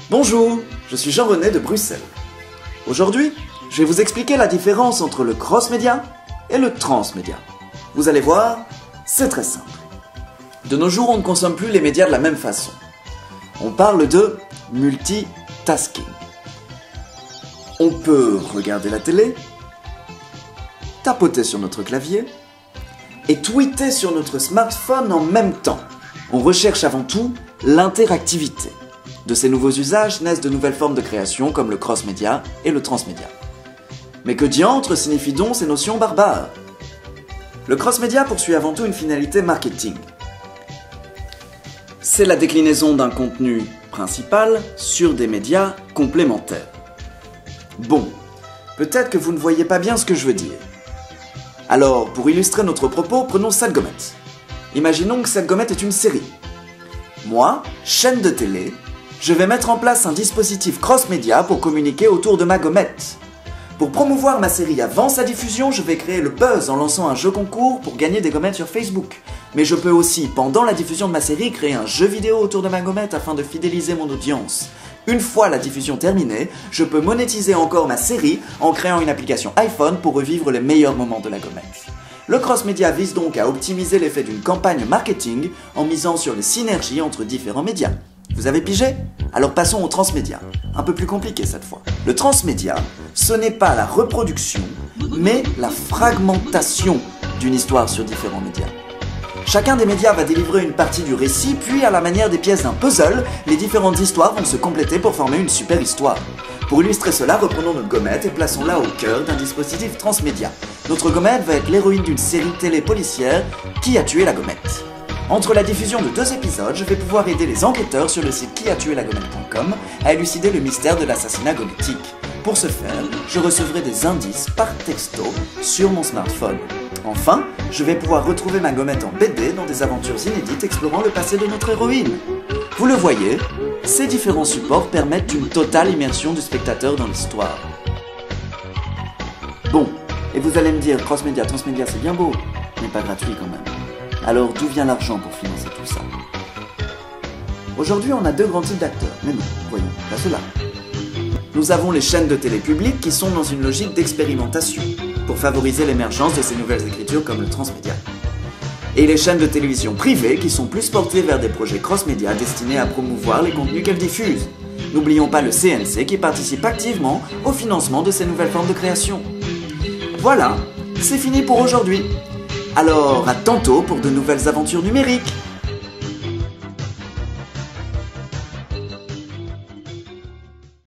Bonjour, je suis Jean-René de Bruxelles. Aujourd'hui, je vais vous expliquer la différence entre le cross-média et le transmédia. Vous allez voir, c'est très simple. De nos jours, on ne consomme plus les médias de la même façon. On parle de multitasking. On peut regarder la télé, tapoter sur notre clavier et tweeter sur notre smartphone en même temps. On recherche avant tout l'interactivité. De ces nouveaux usages naissent de nouvelles formes de création comme le cross-média et le transmédia. Mais que diantre signifient donc ces notions barbares? Le cross-média poursuit avant tout une finalité marketing. C'est la déclinaison d'un contenu principal sur des médias complémentaires. Bon, peut-être que vous ne voyez pas bien ce que je veux dire. Alors, pour illustrer notre propos, prenons cette gommette. Imaginons que cette gommette est une série. Moi, chaîne de télé, je vais mettre en place un dispositif cross-média pour communiquer autour de ma gommette. Pour promouvoir ma série avant sa diffusion, je vais créer le buzz en lançant un jeu concours pour gagner des gommettes sur Facebook. Mais je peux aussi, pendant la diffusion de ma série, créer un jeu vidéo autour de ma gommette afin de fidéliser mon audience. Une fois la diffusion terminée, je peux monétiser encore ma série en créant une application iPhone pour revivre les meilleurs moments de la gommette. Le cross-média vise donc à optimiser l'effet d'une campagne marketing en misant sur les synergies entre différents médias. Vous avez pigé? Alors passons au transmédia. Un peu plus compliqué cette fois. Le transmédia, ce n'est pas la reproduction, mais la fragmentation d'une histoire sur différents médias. Chacun des médias va délivrer une partie du récit, puis à la manière des pièces d'un puzzle, les différentes histoires vont se compléter pour former une super histoire. Pour illustrer cela, reprenons notre gommette et plaçons-la au cœur d'un dispositif transmédia. Notre gommette va être l'héroïne d'une série télé policière Qui a tué la gommette. Entre la diffusion de 2 épisodes, je vais pouvoir aider les enquêteurs sur le site quiatuelagommette.com à élucider le mystère de l'assassinat gommettique. Pour ce faire, je recevrai des indices par texto sur mon smartphone. Enfin, je vais pouvoir retrouver ma gommette en BD dans des aventures inédites explorant le passé de notre héroïne. Vous le voyez, ces différents supports permettent une totale immersion du spectateur dans l'histoire. Bon, et vous allez me dire, cross-média, transmédia, c'est bien beau, mais pas gratuit quand même. Alors d'où vient l'argent pour financer tout ça? Aujourd'hui, on a 2 grands types d'acteurs, mais non, voyons, pas cela. Nous avons les chaînes de télé publiques qui sont dans une logique d'expérimentation, pour favoriser l'émergence de ces nouvelles écritures comme le transmédia. Et les chaînes de télévision privées qui sont plus portées vers des projets cross-média destinés à promouvoir les contenus qu'elles diffusent. N'oublions pas le CNC qui participe activement au financement de ces nouvelles formes de création. Voilà, c'est fini pour aujourd'hui. Alors, à tantôt pour de nouvelles aventures numériques.